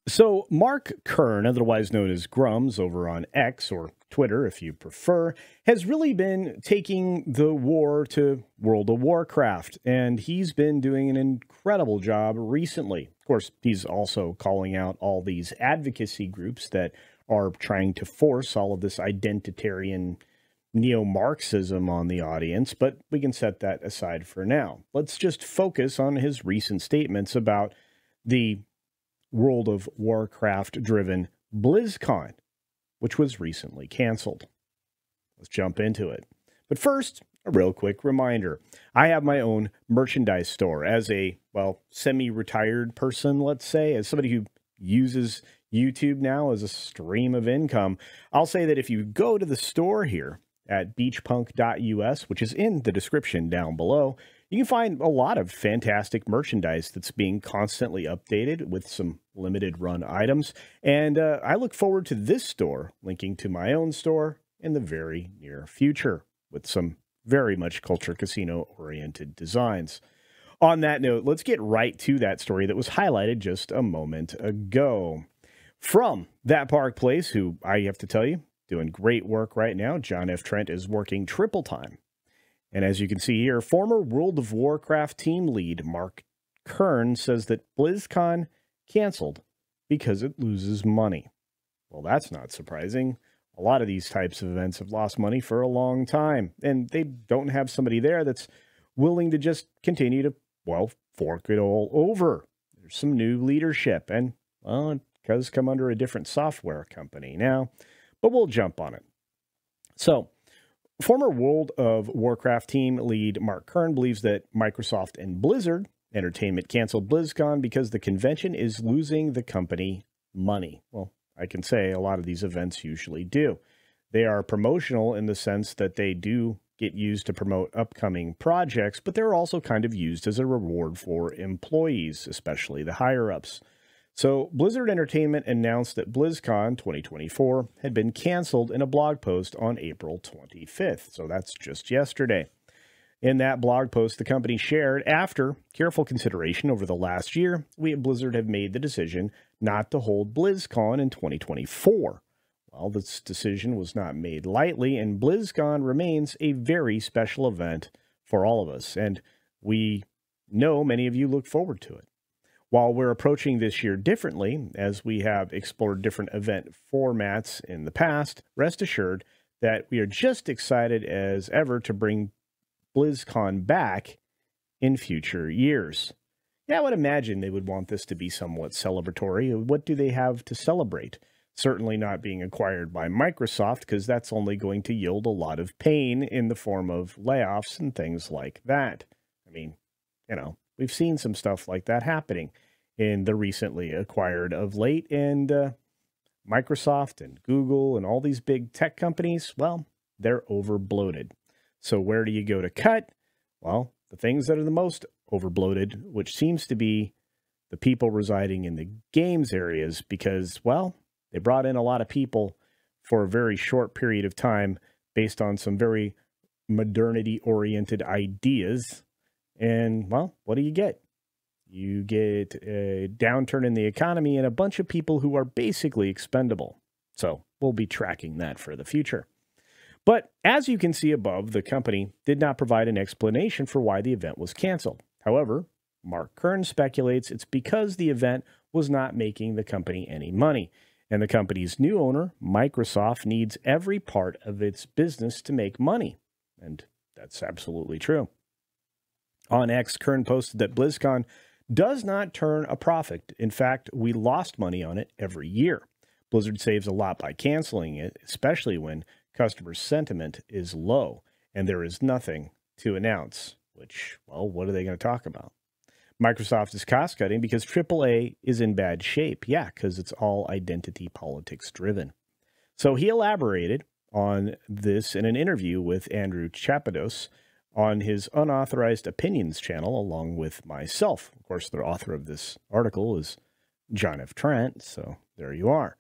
So, Mark Kern, otherwise known as Grums over on X or Twitter if you prefer, has really been taking the war to World of Warcraft, and he's been doing an incredible job recently. Of course, he's also calling out all these advocacy groups that are trying to force all of this identitarian neo Marxism on the audience, but we can set that aside for now. Let's just focus on his recent statements about the World of Warcraft driven BlizzCon, which was recently canceled. Let's jump into it. But first, a real quick reminder. I have my own merchandise store as a, well, semi-retired person, let's say, as somebody who uses YouTube now as a stream of income. I'll say that if you go to the store here at beachpunk.us, which is in the description down below, you can find a lot of fantastic merchandise that's being constantly updated with some limited run items. And I look forward to this store linking to my own store in the very near future with some very much Culture Casino oriented designs. On that note, let's get right to that story that was highlighted just a moment ago. From That Park Place, who I have to tell you, doing great work right now. John F. Trent is working triple time. And as you can see here, former World of Warcraft team lead Mark Kern says that BlizzCon canceled because it loses money. Well, that's not surprising. A lot of these types of events have lost money for a long time, and they don't have somebody there that's willing to just continue to, well, fork it all over. There's some new leadership, and, well, it does come under a different software company now, but we'll jump on it. So, former World of Warcraft team lead Mark Kern believes that Microsoft and Blizzard Entertainment canceled BlizzCon because the convention is losing the company money. Well, I can say a lot of these events usually do. They are promotional in the sense that they do get used to promote upcoming projects, but they're also kind of used as a reward for employees, especially the higher-ups. So Blizzard Entertainment announced that BlizzCon 2024 had been canceled in a blog post on April 25th. So that's just yesterday. In that blog post, the company shared, after careful consideration over the last year, we at Blizzard have made the decision not to hold BlizzCon in 2024. Well, this decision was not made lightly, and BlizzCon remains a very special event for all of us, and we know many of you look forward to it. While we're approaching this year differently, as we have explored different event formats in the past, rest assured that we are just excited as ever to bring BlizzCon back in future years. Yeah, I would imagine they would want this to be somewhat celebratory. What do they have to celebrate? Certainly not being acquired by Microsoft, because that's only going to yield a lot of pain in the form of layoffs and things like that. I mean, you know, we've seen some stuff like that happening in the recently acquired of late, and Microsoft and Google and all these big tech companies, well, they're over bloated. So where do you go to cut? Well, the things that are the most over bloated, which seems to be the people residing in the games areas, because, well, they brought in a lot of people for a very short period of time based on some very modernity-oriented ideas. And, well, what do you get? You get a downturn in the economy and a bunch of people who are basically expendable. So we'll be tracking that for the future. But as you can see above, the company did not provide an explanation for why the event was canceled. However, Mark Kern speculates it's because the event was not making the company any money. And the company's new owner, Microsoft, needs every part of its business to make money. And that's absolutely true. On X, Kern posted that BlizzCon does not turn a profit. In fact, we lost money on it every year. Blizzard saves a lot by canceling it, especially when customer sentiment is low and there is nothing to announce, which, well, what are they going to talk about? Microsoft is cost cutting because AAA is in bad shape. Yeah, because it's all identity politics driven. So he elaborated on this in an interview with Andrew Chapados on his Unauthorized Opinions channel, along with myself. Of course, the author of this article is John F. Trent, so there you are.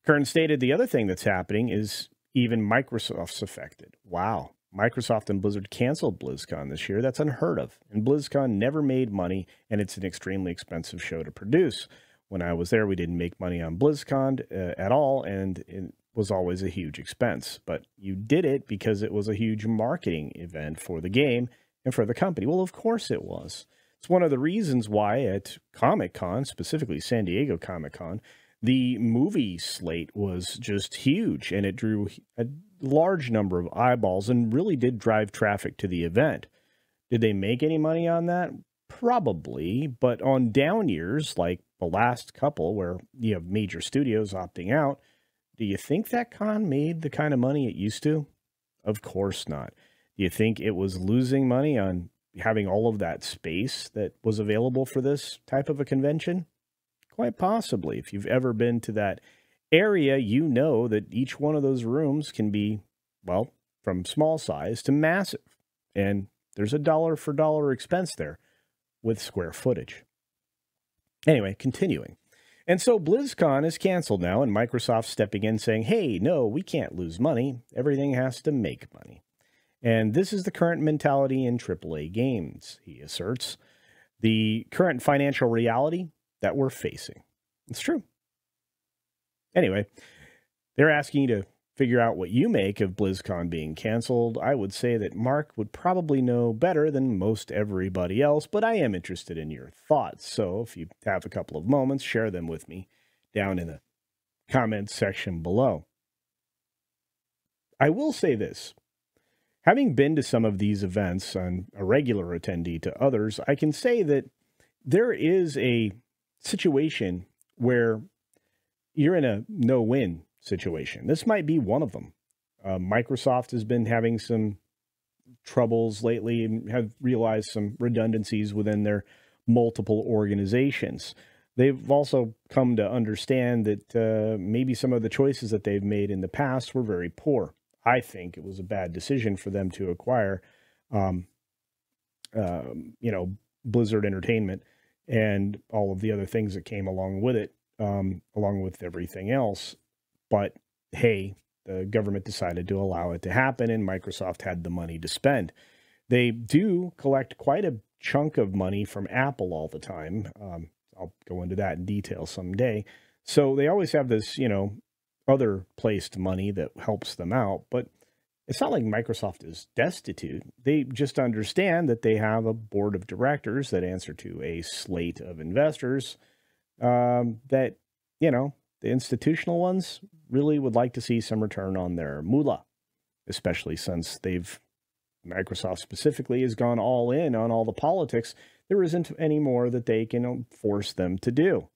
Kern stated the other thing that's happening is even Microsoft's affected. Wow. Microsoft and Blizzard canceled BlizzCon this year. That's unheard of. And BlizzCon never made money, and it's an extremely expensive show to produce. When I was there, we didn't make money on BlizzCon at all, and it was always a huge expense. But you did it because it was a huge marketing event for the game and for the company. Well, of course it was. It's one of the reasons why at Comic-Con, specifically San Diego Comic-Con, the movie slate was just huge, and it drew a large number of eyeballs and really did drive traffic to the event. Did they make any money on that? Probably, but on down years, like the last couple where you have major studios opting out, do you think that con made the kind of money it used to? Of course not. Do you think it was losing money on having all of that space that was available for this type of a convention? Quite possibly. If you've ever been to that area, you know that each one of those rooms can be, well, from small size to massive. And there's a dollar for dollar expense there with square footage. Anyway, continuing. And so BlizzCon is canceled now, and Microsoft's stepping in saying, hey, no, we can't lose money. Everything has to make money. And this is the current mentality in AAA games, he asserts. The current financial reality that we're facing. It's true. Anyway, they're asking you to figure out what you make of BlizzCon being canceled. I would say that Mark would probably know better than most everybody else, but I am interested in your thoughts. So if you have a couple of moments, share them with me down in the comments section below. I will say this. Having been to some of these events and a regular attendee to others, I can say that there is a situation where you're in a no-win situation. This might be one of them. Microsoft has been having some troubles lately and have realized some redundancies within their multiple organizations. They've also come to understand that maybe some of the choices that they've made in the past were very poor. I think it was a bad decision for them to acquire, Blizzard Entertainment and all of the other things that came along with it, along with everything else. But hey, the government decided to allow it to happen, and Microsoft had the money to spend. They do collect quite a chunk of money from Apple all the time. I'll go into that in detail someday. So they always have this, other placed money that helps them out. But it's not like Microsoft is destitute. They just understand that they have a board of directors that answer to a slate of investors that, the institutional ones really would like to see some return on their moolah, especially since Microsoft specifically has gone all in on all the politics. There isn't any more that they can force them to do.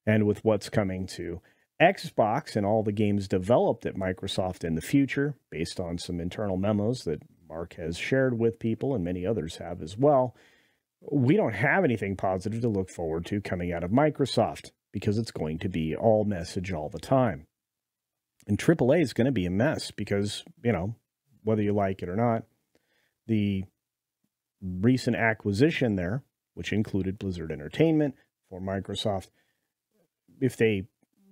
And with what's coming to Xbox and all the games developed at Microsoft in the future, based on some internal memos that Mark has shared with people and many others have as well, we don't have anything positive to look forward to coming out of Microsoft because it's going to be all message all the time. And AAA is going to be a mess because, whether you like it or not, the recent acquisition there, which included Blizzard Entertainment for Microsoft, if they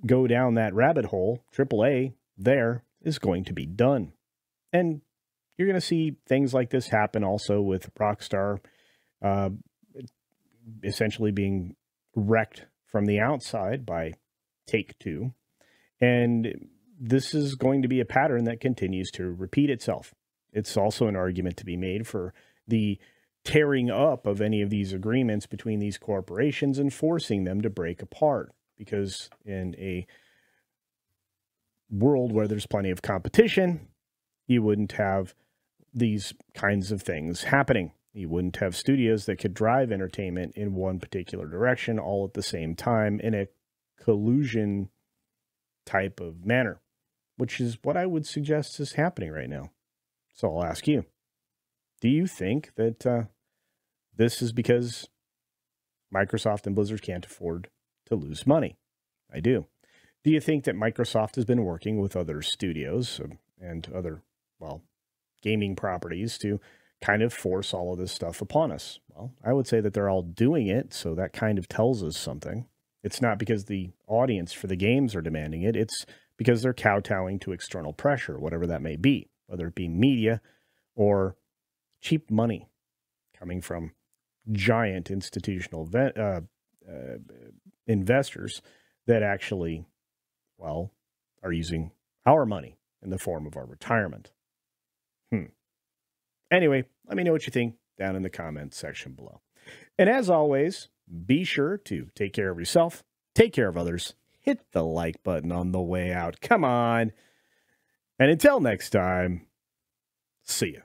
go down that rabbit hole, AAA there is going to be done. And you're going to see things like this happen also with Rockstar essentially being wrecked from the outside by Take-Two. And this is going to be a pattern that continues to repeat itself. It's also an argument to be made for the tearing up of any of these agreements between these corporations and forcing them to break apart. Because in a world where there's plenty of competition, you wouldn't have these kinds of things happening. You wouldn't have studios that could drive entertainment in one particular direction all at the same time in a collusion type of manner, which is what I would suggest is happening right now. So I'll ask you, do you think that this is because Microsoft and Blizzard can't afford to lose money? I do. Do you think that Microsoft has been working with other studios and other, gaming properties to kind of force all of this stuff upon us? Well, I would say that they're all doing it, so that kind of tells us something. It's not because the audience for the games are demanding it. It's because they're kowtowing to external pressure, whatever that may be, whether it be media or cheap money coming from giant institutional investors that actually, well, are using our money in the form of our retirement. Anyway, let me know what you think down in the comments section below. And as always, be sure to take care of yourself, take care of others, hit the like button on the way out. Come on. And until next time, see ya.